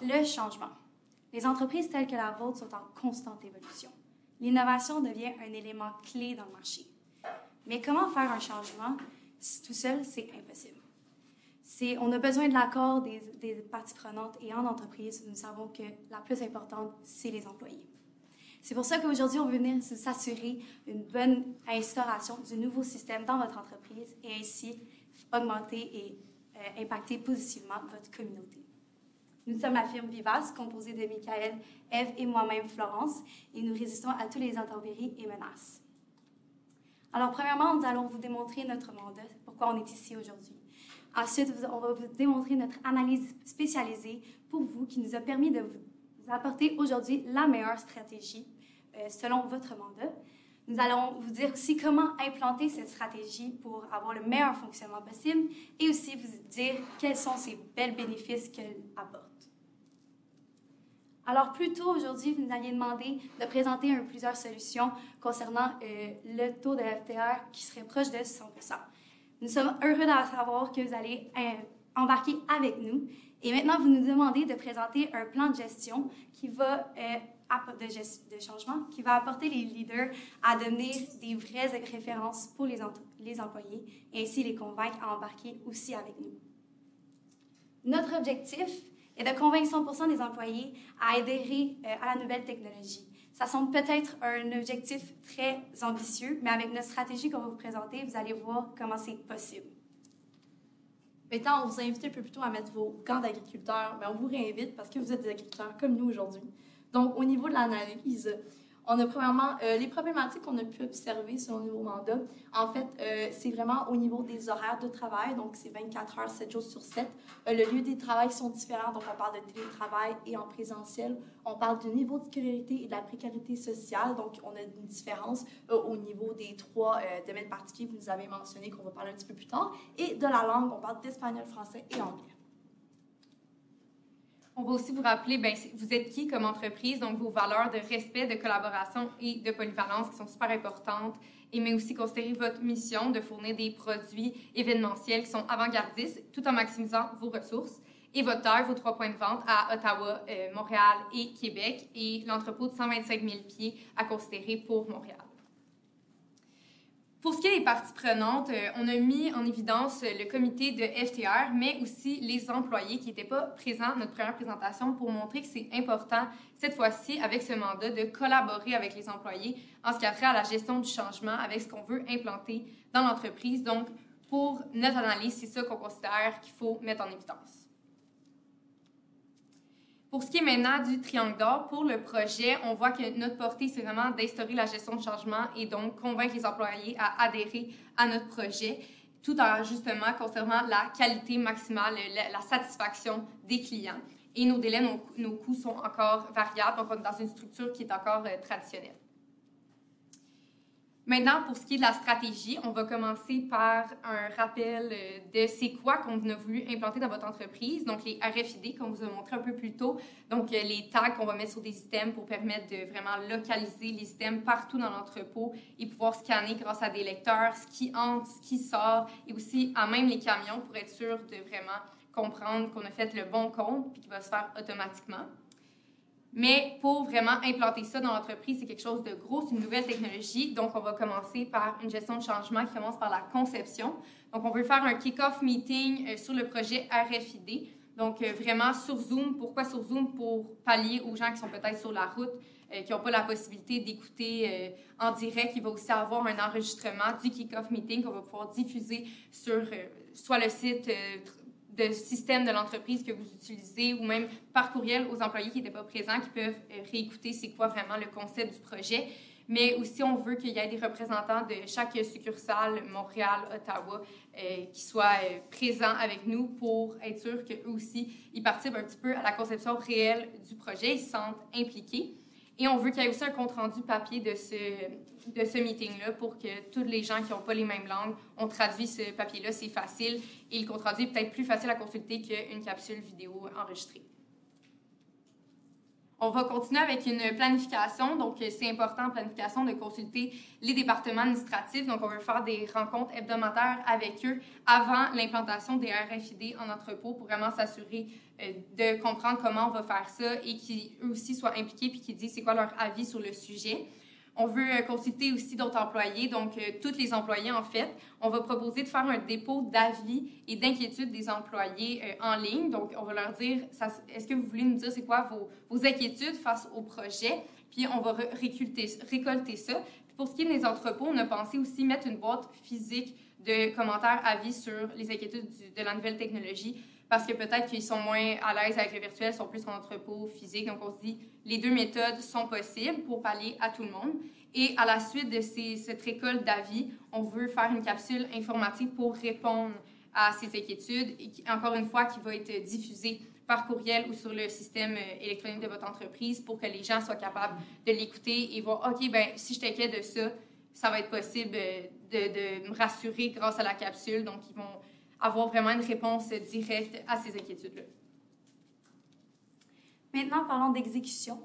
Le changement. Les entreprises telles que la vôtre sont en constante évolution. L'innovation devient un élément clé dans le marché. Mais comment faire un changement tout seul, c'est impossible. On a besoin de l'accord des parties prenantes et en entreprise, nous savons que la plus importante, c'est les employés. C'est pour ça qu'aujourd'hui, on veut venir s'assurer d'une bonne instauration du nouveau système dans votre entreprise et ainsi augmenter et impacter positivement votre communauté. Nous sommes la firme Vivace, composée de Michael, Eve et moi-même, Florence, et nous résistons à tous les intempéries et menaces. Alors, premièrement, nous allons vous démontrer notre mandat, pourquoi on est ici aujourd'hui. Ensuite, on va vous démontrer notre analyse spécialisée pour vous, qui nous a permis de vous apporter aujourd'hui la meilleure stratégie selon votre mandat. Nous allons vous dire aussi comment implanter cette stratégie pour avoir le meilleur fonctionnement possible et aussi vous dire quels sont ces bels bénéfices qu'elle apporte. Alors, plus tôt aujourd'hui, vous nous aviez demandé de présenter plusieurs solutions concernant le taux de FTR qui serait proche de 100%. Nous sommes heureux de savoir que vous allez embarquer avec nous. Et maintenant, vous nous demandez de présenter un plan de gestion qui va de changement qui va apporter les leaders à devenir des vraies références pour les employés et ainsi les convaincre à embarquer aussi avec nous. Notre objectif est de convaincre 100% des employés à adhérer à la nouvelle technologie. Ça semble peut-être un objectif très ambitieux, mais avec notre stratégie qu'on va vous présenter, vous allez voir comment c'est possible. Maintenant, on vous invite un peu plus tôt à mettre vos gants d'agriculteurs, mais on vous réinvite parce que vous êtes des agriculteurs comme nous aujourd'hui. Donc, au niveau de l'analyse, on a premièrement les problématiques qu'on a pu observer sur le nouveau mandat. En fait, c'est vraiment au niveau des horaires de travail, donc c'est 24 heures, 7 jours sur 7. Le lieu des travails sont différents, donc on parle de télétravail et en présentiel. On parle du niveau de scolarité et de la précarité sociale, donc on a une différence au niveau des 3 domaines particuliers que vous nous avez mentionnés, qu'on va parler un petit peu plus tard. Et de la langue, on parle d'espagnol, français et anglais. On va aussi vous rappeler, vous êtes qui comme entreprise, donc vos valeurs de respect, de collaboration et de polyvalence qui sont super importantes, mais aussi considérer votre mission de fournir des produits événementiels qui sont avant-gardistes tout en maximisant vos ressources et votre taille, vos 3 points de vente à Ottawa, Montréal et Québec et l'entrepôt de 125 000 pieds à considérer pour Montréal. Pour ce qui est des parties prenantes, on a mis en évidence le comité de FTR, mais aussi les employés qui n'étaient pas présents à notre première présentation pour montrer que c'est important, cette fois-ci, avec ce mandat, de collaborer avec les employés en ce qui a trait à la gestion du changement, avec ce qu'on veut implanter dans l'entreprise. Donc, pour notre analyse, c'est ça qu'on considère qu'il faut mettre en évidence. Pour ce qui est maintenant du triangle d'or, pour le projet, on voit que notre portée, c'est vraiment d'instaurer la gestion de changement et donc convaincre les employés à adhérer à notre projet, tout en justement conservant la qualité maximale, la satisfaction des clients. Et nos délais, nos coûts sont encore variables, donc on est dans une structure qui est encore traditionnelle. Maintenant, pour ce qui est de la stratégie, on va commencer par un rappel de c'est quoi qu'on a voulu implanter dans votre entreprise. Donc, les RFID qu'on vous a montré un peu plus tôt. Donc, les tags qu'on va mettre sur des items pour permettre de vraiment localiser les items partout dans l'entrepôt et pouvoir scanner grâce à des lecteurs ce qui entre, ce qui sort et aussi à même les camions pour être sûr de vraiment comprendre qu'on a fait le bon compte puis qu'il va se faire automatiquement. Mais pour vraiment implanter ça dans l'entreprise, c'est quelque chose de gros, c'est une nouvelle technologie. Donc, on va commencer par une gestion de changement qui commence par la conception. Donc, on veut faire un kick-off meeting sur le projet RFID. Donc, vraiment sur Zoom. Pourquoi sur Zoom? Pour pallier aux gens qui sont peut-être sur la route, qui n'ont pas la possibilité d'écouter en direct. Il va aussi avoir un enregistrement du kick-off meeting qu'on va pouvoir diffuser sur soit le site de système de l'entreprise que vous utilisez ou même par courriel aux employés qui n'étaient pas présents, qui peuvent réécouter c'est quoi vraiment le concept du projet. Mais aussi, on veut qu'il y ait des représentants de chaque succursale, Montréal, Ottawa, qui soient présents avec nous pour être sûr qu'eux aussi, ils participent un petit peu à la conception réelle du projet, ils se sentent impliqués. Et on veut qu'il y ait aussi un compte-rendu papier de ce meeting-là pour que tous les gens qui n'ont pas les mêmes langues, on traduit ce papier-là, c'est facile. Et le compte-rendu est peut-être plus facile à consulter qu'une capsule vidéo enregistrée. On va continuer avec une planification. Donc, c'est important en planification de consulter les départements administratifs. Donc, on va faire des rencontres hebdomadaires avec eux avant l'implantation des RFID en entrepôt pour vraiment s'assurer de comprendre comment on va faire ça et qu'eux aussi soient impliqués puis qu'ils disent c'est quoi leur avis sur le sujet. On veut consulter aussi d'autres employés, donc tous les employés en fait. On va proposer de faire un dépôt d'avis et d'inquiétudes des employés en ligne. Donc, on va leur dire, est-ce que vous voulez nous dire c'est quoi vos inquiétudes face au projet? Puis, on va récolter ça. Puis, pour ce qui est des entrepôts, on a pensé aussi mettre une boîte physique de commentaires, avis sur les inquiétudes de la nouvelle technologie parce que peut-être qu'ils sont moins à l'aise avec le virtuel, sont plus en entrepôt physique. Donc, on se dit, les deux méthodes sont possibles pour pallier à tout le monde. Et à la suite de cette récolte d'avis, on veut faire une capsule informative pour répondre à ces inquiétudes, et encore une fois, qui va être diffusée par courriel ou sur le système électronique de votre entreprise pour que les gens soient capables de l'écouter et voir, OK, ben si je t'inquiète de ça, ça va être possible de me rassurer grâce à la capsule. Donc, ils vont avoir vraiment une réponse directe à ces inquiétudes-là. Maintenant, parlons d'exécution.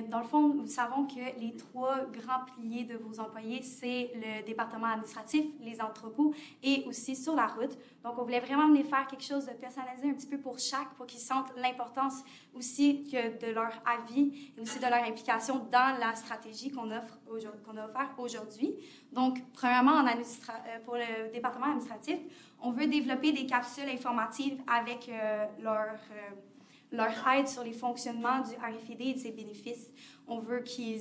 Dans le fond, nous savons que les 3 grands piliers de vos employés, c'est le département administratif, les entrepôts et aussi sur la route. Donc, on voulait vraiment venir faire quelque chose de personnalisé un petit peu pour chaque, pour qu'ils sentent l'importance aussi que de leur avis et aussi de leur implication dans la stratégie qu'on a offert aujourd'hui. Donc, premièrement, pour le département administratif, on veut développer des capsules informatives avec leur aide sur les fonctionnements du RFID et de ses bénéfices. On veut qu'ils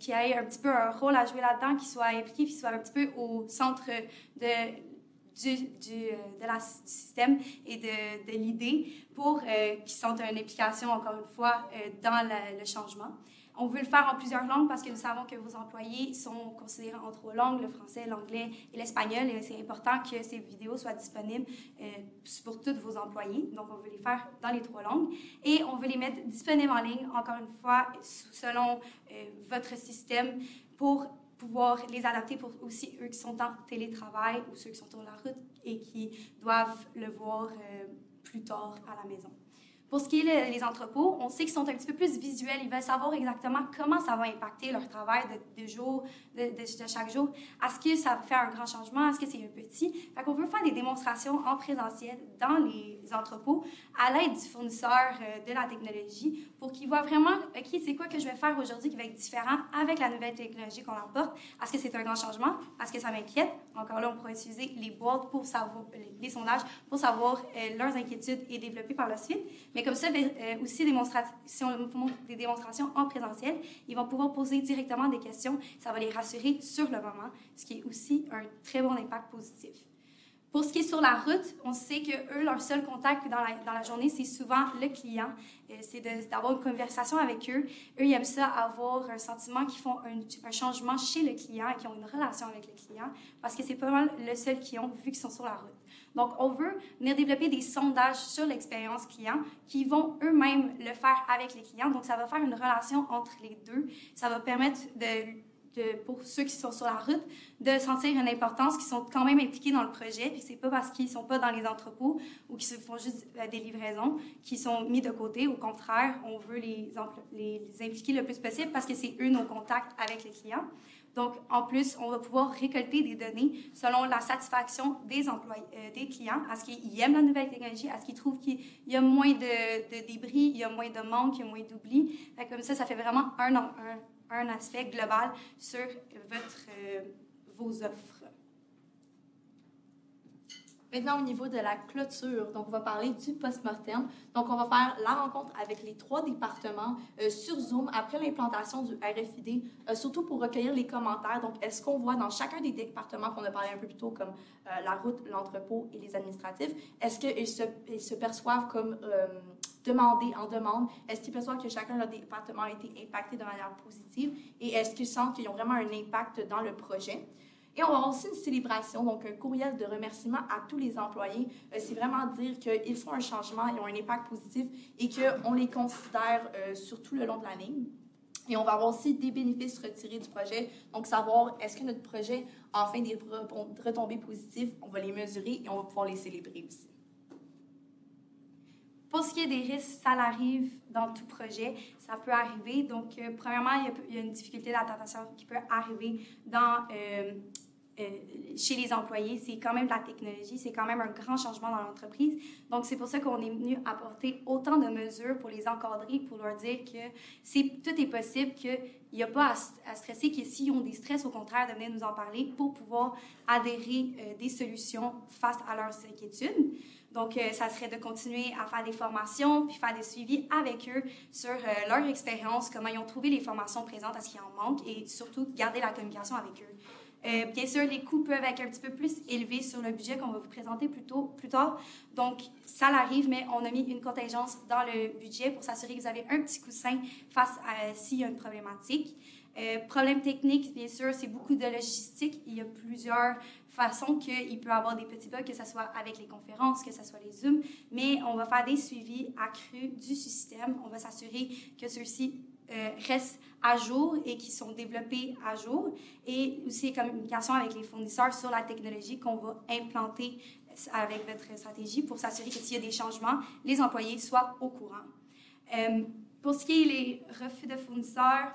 aient un petit peu un rôle à jouer là-dedans, qu'ils soient impliqués, qu'ils soient un petit peu au centre du système et de l'idée pour qu'ils sentent une implication, encore une fois, dans le changement. On veut le faire en plusieurs langues parce que nous savons que vos employés sont considérés en 3 langues, le français, l'anglais et l'espagnol. Et c'est important que ces vidéos soient disponibles pour tous vos employés. Donc, on veut les faire dans les 3 langues. Et on veut les mettre disponibles en ligne, encore une fois, selon votre système pour pouvoir les adapter pour aussi eux qui sont en télétravail ou ceux qui sont sur la route et qui doivent le voir plus tard à la maison. Pour ce qui est les entrepôts, on sait qu'ils sont un petit peu plus visuels. Ils veulent savoir exactement comment ça va impacter leur travail de chaque jour. Est-ce que ça fait un grand changement? Est-ce que c'est un petit? Fait qu'on veut faire des démonstrations en présentiel dans les entrepôts à l'aide du fournisseur de la technologie pour qu'ils voient vraiment, OK, c'est quoi que je vais faire aujourd'hui qui va être différent avec la nouvelle technologie qu'on apporte? Est-ce que c'est un grand changement? Est-ce que ça m'inquiète? Encore là, on pourra utiliser les boîtes pour savoir, les sondages pour savoir leurs inquiétudes et développer par la suite. Mais comme ça, aussi des démonstrations en présentiel, ils vont pouvoir poser directement des questions. Ça va les rassurer sur le moment, ce qui est aussi un très bon impact positif. Pour ce qui est sur la route, on sait que eux, leur seul contact dans la journée, c'est souvent le client. C'est d'avoir une conversation avec eux. Eux, ils aiment ça, avoir un sentiment qu'ils font un changement chez le client et qu'ils ont une relation avec le client parce que c'est pas mal le seul qu'ils ont vu qu'ils sont sur la route. Donc, on veut venir développer des sondages sur l'expérience client qui vont eux-mêmes le faire avec les clients. Donc, ça va faire une relation entre les deux. Ça va permettre pour ceux qui sont sur la route, de sentir une importance, qu'ils sont quand même impliqués dans le projet, puis c'est pas parce qu'ils sont pas dans les entrepôts ou qu'ils se font juste des livraisons qui sont mis de côté. Au contraire, on veut les impliquer le plus possible parce que c'est eux nos contacts avec les clients. Donc, en plus, on va pouvoir récolter des données selon la satisfaction des clients. Est-ce qu'ils aiment la nouvelle technologie? Est-ce qu'ils trouvent qu'il y a moins de débris, il y a moins de manque, il y a moins d'oubli? Comme ça fait vraiment un aspect global sur vos offres. Maintenant, au niveau de la clôture, donc on va parler du post-mortem. Donc, on va faire la rencontre avec les 3 départements sur Zoom après l'implantation du RFID, surtout pour recueillir les commentaires. Donc, est-ce qu'on voit dans chacun des départements qu'on a parlé un peu plus tôt, comme la route, l'entrepôt et les administratifs, est-ce qu'ils se perçoivent comme demandés en demande? Est-ce qu'ils perçoivent que chacun de leurs départements a été impacté de manière positive? Et est-ce qu'ils sentent qu'ils ont vraiment un impact dans le projet? Et on va avoir aussi une célébration, donc un courriel de remerciement à tous les employés. C'est vraiment dire qu'ils font un changement, ils ont un impact positif et qu'on les considère sur tout le long de la ligne. Et on va avoir aussi des bénéfices retirés du projet. Donc, savoir est-ce que notre projet a enfin des retombées positives, on va les mesurer et on va pouvoir les célébrer aussi. Pour ce qui est des risques, ça arrive dans tout projet, ça peut arriver. Donc, premièrement, il y a une difficulté d'adaptation qui peut arriver chez les employés. C'est quand même de la technologie, c'est quand même un grand changement dans l'entreprise. Donc, c'est pour ça qu'on est venu apporter autant de mesures pour les encadrer, pour leur dire que tout est possible, qu'il n'y a pas à stresser, que s'ils ont des stress, au contraire, de venir nous en parler pour pouvoir adhérer des solutions face à leurs inquiétudes. Donc, ça serait de continuer à faire des formations, puis faire des suivis avec eux sur leur expérience, comment ils ont trouvé les formations présentes, est-ce qu'il en manque, et surtout garder la communication avec eux. Bien sûr, les coûts peuvent être un petit peu plus élevés sur le budget qu'on va vous présenter plus tard. Donc, ça l'arrive, mais on a mis une contingence dans le budget pour s'assurer que vous avez un petit coussin face à s'il y a une problématique. Problème technique, bien sûr, c'est beaucoup de logistique. Il y a plusieurs façons qu'il peut y avoir des petits bugs, que ce soit avec les conférences, que ce soit les Zooms, mais on va faire des suivis accrus du système. On va s'assurer que ceux-ci restent à jour et qui sont développés à jour, et aussi communication avec les fournisseurs sur la technologie qu'on va implanter avec votre stratégie pour s'assurer que s'il y a des changements, les employés soient au courant. Pour ce qui est les refus de fournisseurs,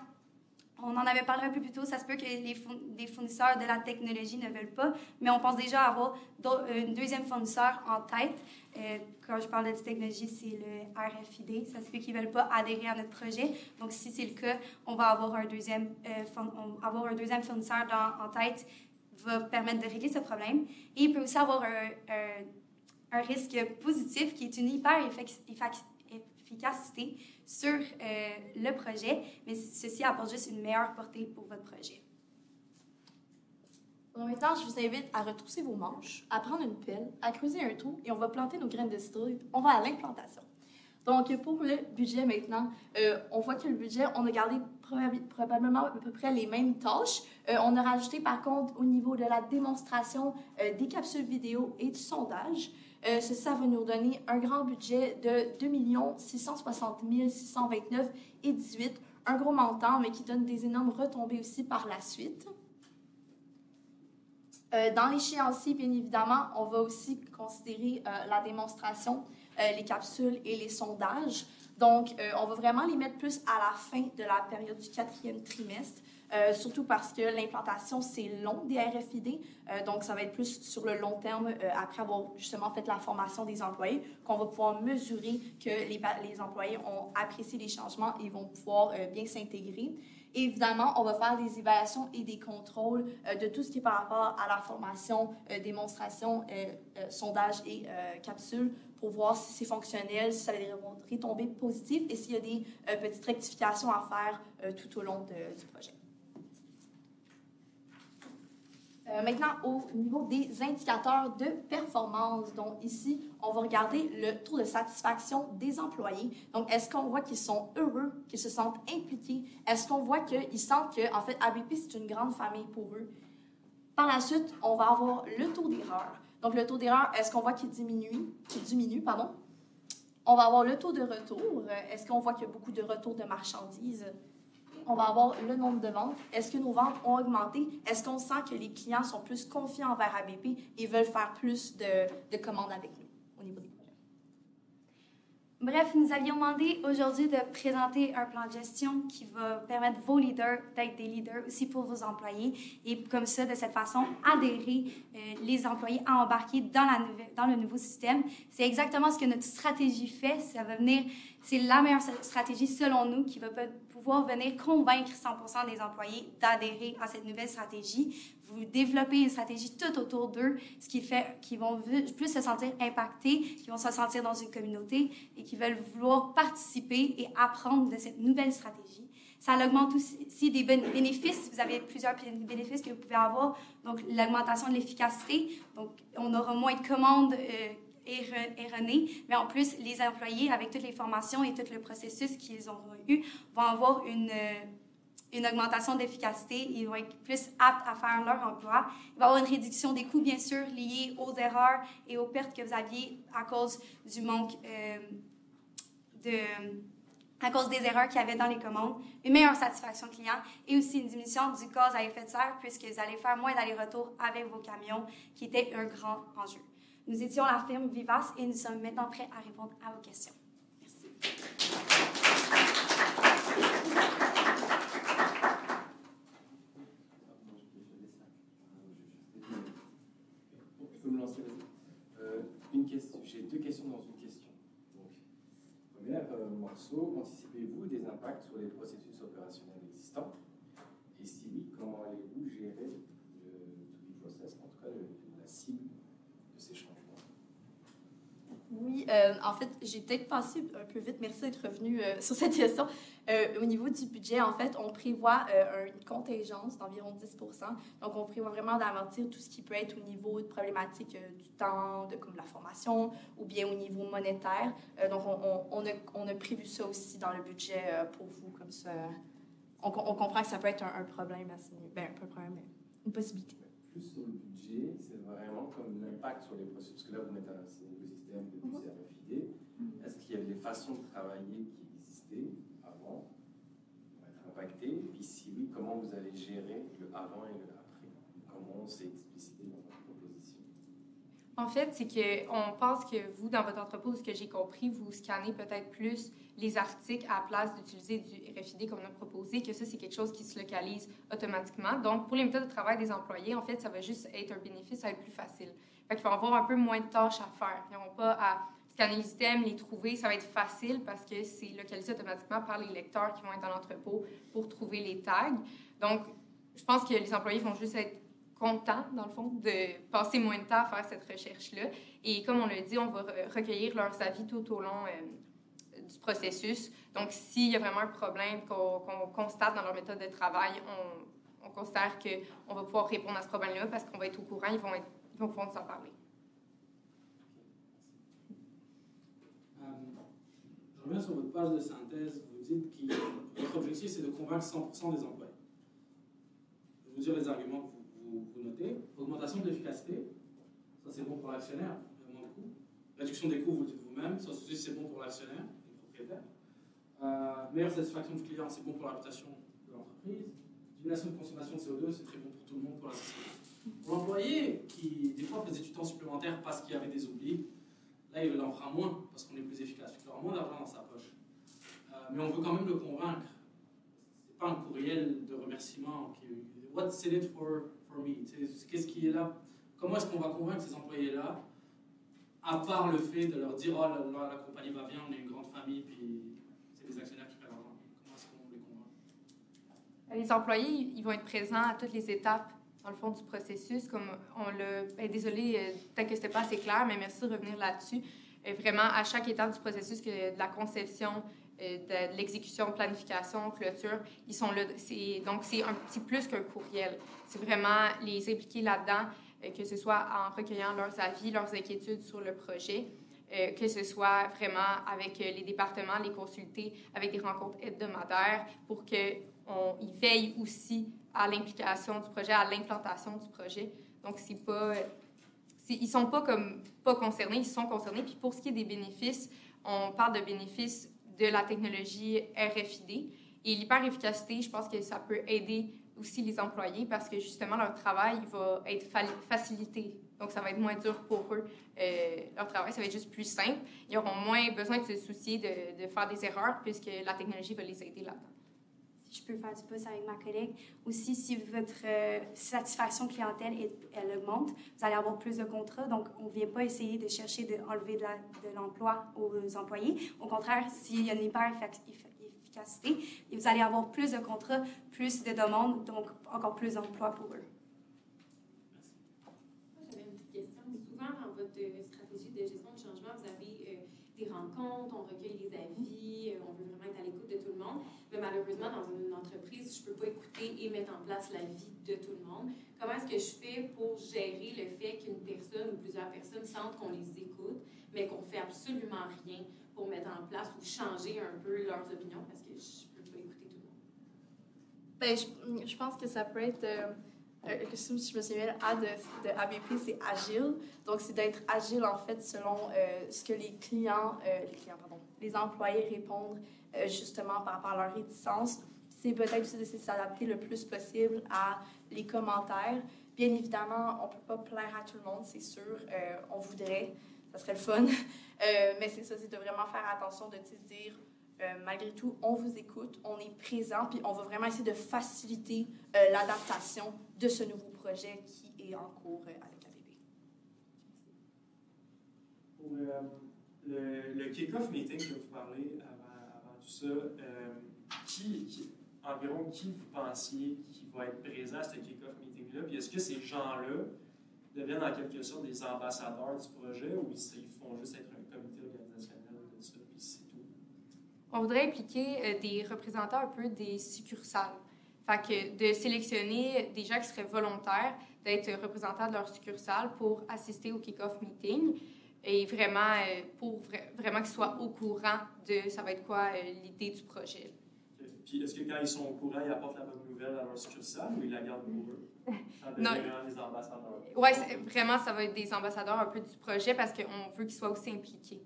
on en avait parlé un peu plus tôt, ça se peut que des fournisseurs de la technologie ne veulent pas, mais on pense déjà avoir un deuxième fournisseur en tête. Quand je parle de technologie, c'est le RFID. Ça se peut qu'ils ne veulent pas adhérer à notre projet. Donc, si c'est le cas, on va avoir un deuxième fournisseur en tête va permettre de régler ce problème. Et il peut aussi avoir un risque positif qui est une efficacité sur le projet, mais ceci apporte juste une meilleure portée pour votre projet. Donc maintenant, je vous invite à retrousser vos manches, à prendre une pelle, à creuser un trou et on va planter nos graines de citrouille. On va à l'implantation. Donc, pour le budget maintenant, on voit que le budget, on a gardé probablement à peu près les mêmes tâches. On a rajouté par contre au niveau de la démonstration des capsules vidéo et du sondage. Ça va nous donner un grand budget de 2 660 629,18 $, un gros montant, mais qui donne des énormes retombées aussi par la suite. Dans l'échéancier, bien évidemment, on va aussi considérer la démonstration, les capsules et les sondages. Donc, on va vraiment les mettre plus à la fin de la période du 4e trimestre, surtout parce que l'implantation, c'est long des RFID. Donc, ça va être plus sur le long terme, après avoir justement fait la formation des employés, qu'on va pouvoir mesurer que les employés ont apprécié les changements et vont pouvoir bien s'intégrer. Évidemment, on va faire des évaluations et des contrôles de tout ce qui est par rapport à la formation, démonstration, sondage et capsule pour voir si c'est fonctionnel, si ça a des retombées positives et s'il y a des petites rectifications à faire tout au long du projet. Maintenant, au niveau des indicateurs de performance, donc ici, on va regarder le taux de satisfaction des employés. Donc, est-ce qu'on voit qu'ils sont heureux, qu'ils se sentent impliqués? Est-ce qu'on voit qu'ils sentent que, en fait, ABP, c'est une grande famille pour eux? Par la suite, on va avoir le taux d'erreur. Donc, le taux d'erreur, est-ce qu'on voit qu'il diminue? On va avoir le taux de retour. Est-ce qu'on voit qu'il y a beaucoup de retours de marchandises? On va avoir le nombre de ventes. Est-ce que nos ventes ont augmenté? Est-ce qu'on sent que les clients sont plus confiants envers ABP et veulent faire plus de commandes avec nous au niveau des projets? Bref, nous avions demandé aujourd'hui de présenter un plan de gestion qui va permettre vos leaders d'être des leaders aussi pour vos employés et comme ça, de cette façon, adhérer les employés à embarquer dans le nouveau système. C'est exactement ce que notre stratégie fait. C'est la meilleure stratégie selon nous qui va pouvoir venir convaincre 100% des employés d'adhérer à cette nouvelle stratégie. Vous développez une stratégie tout autour d'eux, ce qui fait qu'ils vont plus se sentir impactés, qu'ils vont se sentir dans une communauté et qu'ils veulent vouloir participer et apprendre de cette nouvelle stratégie. Ça augmente aussi des bénéfices. Vous avez plusieurs bénéfices que vous pouvez avoir. Donc, l'augmentation de l'efficacité. Donc, on aura moins de commandes erronées, mais en plus, les employés, avec toutes les formations et tout le processus qu'ils auront eu, vont avoir une augmentation d'efficacité, ils vont être plus aptes à faire leur emploi. Il va y avoir une réduction des coûts, bien sûr, liés aux erreurs et aux pertes que vous aviez à cause du manque à cause des erreurs qu'il y avait dans les commandes, une meilleure satisfaction client et aussi une diminution du gaz à effet de serre puisque vous allez faire moins d'allers-retours avec vos camions, qui était un grand enjeu. Nous étions la firme Vivace et nous sommes maintenant prêts à répondre à vos questions. Je peux me lancer là-dessus. J'ai deux questions dans une question. Donc, premier morceau, anticipez-vous des impacts sur les processus opérationnels existants? Et si oui, comment allez-vous gérer le to-be process, en tout cas la cible de ces changements? Oui, en fait, j'ai peut-être passé un peu vite. Merci d'être revenu sur cette question. Au niveau du budget, en fait, on prévoit une contingence d'environ 10 %. Donc, on prévoit vraiment d'amortir tout ce qui peut être au niveau de problématiques du temps, comme la formation, ou bien au niveau monétaire. Donc, on a prévu ça aussi dans le budget pour vous, comme ça. On comprend que ça peut être un problème, ben, un peu un problème, mais une possibilité. Plus sur le budget, c'est vraiment comme l'impact sur les processus. Parce que là, vous mettez un nouveau système de RFID. Est-ce qu'il y avait des façons de travailler qui existaient avant, pour être impactées? Puis si oui, comment vous allez gérer le avant et le après? Comment c'est explicité dans votre proposition? En fait, c'est qu'on pense que vous, dans votre entrepôt, ce que j'ai compris, vous scannez peut-être plus les articles à la place d'utiliser du RFID comme on a proposé, que ça, c'est quelque chose qui se localise automatiquement. Donc, pour les méthodes de travail des employés, en fait, ça va juste être un bénéfice, ça va être plus facile. Fait qu'ils vont avoir un peu moins de tâches à faire. Ils n'auront pas à scanner les items, les trouver. Ça va être facile parce que c'est localisé automatiquement par les lecteurs qui vont être dans l'entrepôt pour trouver les tags. Donc, je pense que les employés vont juste être contents, dans le fond, de passer moins de temps à faire cette recherche-là. Et comme on l'a dit, on va recueillir leurs avis tout au long du processus. Donc, s'il y a vraiment un problème qu'on constate dans leur méthode de travail, on considère qu'on va pouvoir répondre à ce problème-là parce qu'on va être au courant, ils vont pouvoir nous en parler. Je reviens sur votre page de synthèse. Vous dites que votre objectif, c'est de convaincre 100% des employés. Je vais vous dire les arguments que vous notez. Augmentation de l'efficacité, ça c'est bon pour l'actionnaire, il y a moins de coûts. Réduction des coûts, vous le dites vous-même, ça aussi c'est bon pour l'actionnaire, le propriétaire. Meilleure satisfaction du client, c'est bon pour la réputation de l'entreprise. Diminution de consommation de CO2, c'est très bon pour tout le monde, pour la société. Pour l'employé qui, des fois, faisait du temps supplémentaire parce qu'il y avait des oublis, là, il en fera moins parce qu'on est plus efficace. Il aura moins d'argent dans sa poche. Mais on veut quand même le convaincre. C'est pas un courriel de remerciement qui What's in it for me? Qu'est-ce qui est là? Comment est-ce qu'on va convaincre ces employés-là, à part le fait de leur dire oh la compagnie va bien, on est une grande famille, puis c'est des actionnaires qui prennent l'argent. Comment est-ce qu'on les convainc? Les employés, ils vont être présents à toutes les étapes, dans le fond, du processus. Comme on l'a... désolée, peut-être que c'était pas assez clair, mais merci de revenir là-dessus. Vraiment, à chaque étape du processus, de la conception, de l'exécution, planification, clôture, ils sont là. Donc, c'est un petit plus qu'un courriel. C'est vraiment les impliquer là-dedans, que ce soit en recueillant leurs avis, leurs inquiétudes sur le projet, que ce soit vraiment avec les départements, les consulter, avec des rencontres hebdomadaires pour qu'ils veillent aussi à l'implication du projet, à l'implantation du projet. Donc, c'est pas... ils sont pas comme pas concernés, ils sont concernés. Puis pour ce qui est des bénéfices, on parle de bénéfices de la technologie RFID. Et l'hyper-efficacité, je pense que ça peut aider aussi les employés parce que justement, leur travail va être facilité. Donc, ça va être moins dur pour eux. Leur travail, ça va être juste plus simple. Ils auront moins besoin de se soucier de faire des erreurs puisque la technologie va les aider là-dedans. Si je peux faire du pouce avec ma collègue. Aussi, si votre satisfaction clientèle elle augmente, vous allez avoir plus de contrats. Donc, on ne vient pas essayer de chercher d'enlever de l'emploi aux employés. Au contraire, s'il y a une hyper-efficacité, vous allez avoir plus de contrats, plus de demandes, donc encore plus d'emplois pour eux. Moi, j'avais une petite question. Souvent, dans votre stratégie de gestion du changement, vous avez des rencontres, on recueille les avis, on veut vraiment être à l'écoute de tout le monde. Mais malheureusement, dans une entreprise, je ne peux pas écouter et mettre en place la vie de tout le monde. Comment est-ce que je fais pour gérer le fait qu'une personne ou plusieurs personnes sentent qu'on les écoute, mais qu'on ne fait absolument rien pour mettre en place ou changer un peu leurs opinions parce que je ne peux pas écouter tout le monde? Ben, je pense que ça peut être... si je me souviens, A de ABP, c'est agile. Donc, c'est d'être agile, en fait, selon ce que les employés répondent justement par rapport à leur réticence. C'est peut-être aussi d'essayer de s'adapter le plus possible à les commentaires. Bien évidemment, on ne peut pas plaire à tout le monde, c'est sûr. On voudrait, ça serait le fun. Mais c'est ça, c'est de vraiment faire attention de se dire malgré tout, on vous écoute, on est présent, puis on va vraiment essayer de faciliter l'adaptation de ce nouveau projet qui est en cours avec ABP. Pour le kick-off meeting que vous parlez avant tout ça, environ qui vous pensiez qui va être présent à ce kick-off meeting-là? Puis est-ce que ces gens-là deviennent en quelque sorte des ambassadeurs du projet ou ils font juste être un comité organisationnel de ça, puis c'est tout? On voudrait impliquer des représentants un peu des succursales. Fait que de sélectionner des gens qui seraient volontaires d'être représentants de leur succursale pour assister au kick-off meeting et vraiment, vraiment qu'ils soient au courant de ça va être quoi l'idée du projet. Okay. Puis est-ce que quand ils sont au courant, ils apportent la bonne nouvelle à leur succursale ou ils la gardent pour eux? Non. Des ambassadeurs. Oui, vraiment, ça va être des ambassadeurs un peu du projet parce qu'on veut qu'ils soient aussi impliqués.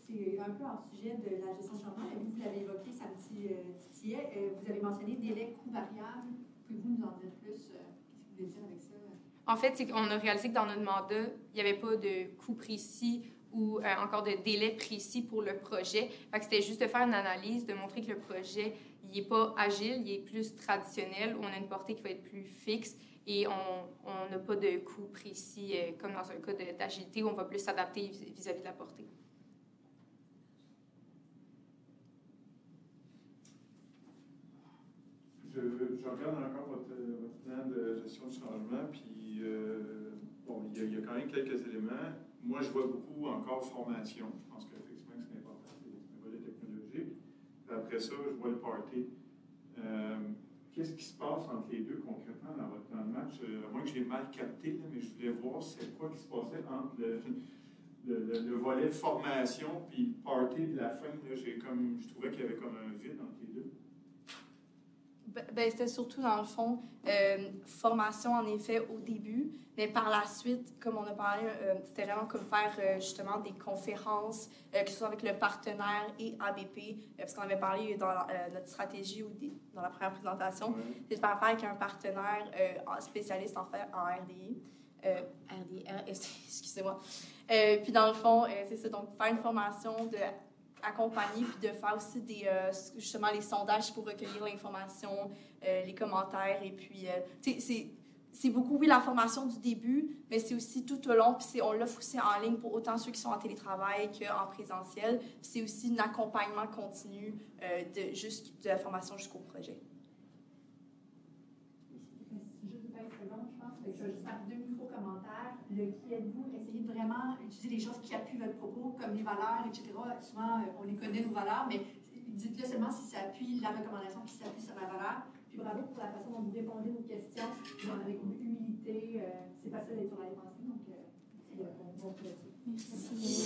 C'est un peu hors sujet de la gestion de changement, mais vous l'avez évoqué, ça me titillait. Vous avez mentionné délai, coût variable. Pouvez-vous nous en dire plus? Qu'est-ce que vous voulez dire avec ça? En fait, c'est qu'on a réalisé que dans notre mandat, il n'y avait pas de coût précis ou encore de délai précis pour le projet. Fait que c'était juste de faire une analyse, de montrer que le projet, il n'est pas agile, il est plus traditionnel, où on a une portée qui va être plus fixe et on n'a pas de coût précis comme dans un cas d'agilité où on va plus s'adapter vis-à-vis de la portée. Je regarde encore votre plan de gestion du changement, puis bon, il y a quand même quelques éléments. Moi, je vois beaucoup encore formation. Je pense qu'effectivement, c'est important, c'est un volet technologique. Puis après ça, je vois le party. Qu'est-ce qui se passe entre les deux concrètement dans votre plan de match? À moins que j'ai mal capté, là, mais je voulais voir c'est quoi qui se passait entre le volet formation puis party de la fin. Là, je trouvais qu'il y avait comme un vide entre les deux. Ben, c'était surtout, dans le fond, formation, en effet, au début. Mais par la suite, comme on a parlé, c'était vraiment comme faire, justement, des conférences, que ce soit avec le partenaire et ABP, parce qu'on avait parlé dans notre stratégie ou dans la première présentation, c'est de faire affaire avec un partenaire spécialiste, en fait, en RDI. Excusez-moi. Puis, dans le fond, c'est ça. Donc, faire une formation accompagner puis de faire aussi justement les sondages pour recueillir l'information, les commentaires et puis c'est beaucoup la formation du début, mais c'est aussi tout au long puis on l'offre aussi en ligne pour autant ceux qui sont en télétravail qu'en présentiel. Puis c'est aussi un accompagnement continu de la formation jusqu'au projet. Juste 20 secondes, je pense. Je vais juste faire 2 micro-commentaires. Le qui êtes-vous? Essayez de vraiment utiliser des choses qui appuient votre propos, comme les valeurs, etc. Souvent, on les connaît, nos valeurs, mais dites-le seulement si ça appuie la recommandation qui s'appuie sur la valeur. Puis bravo pour la façon dont vous répondez aux questions, avec humilité. C'est facile d'être sur la pensée, donc merci de répondre. Merci.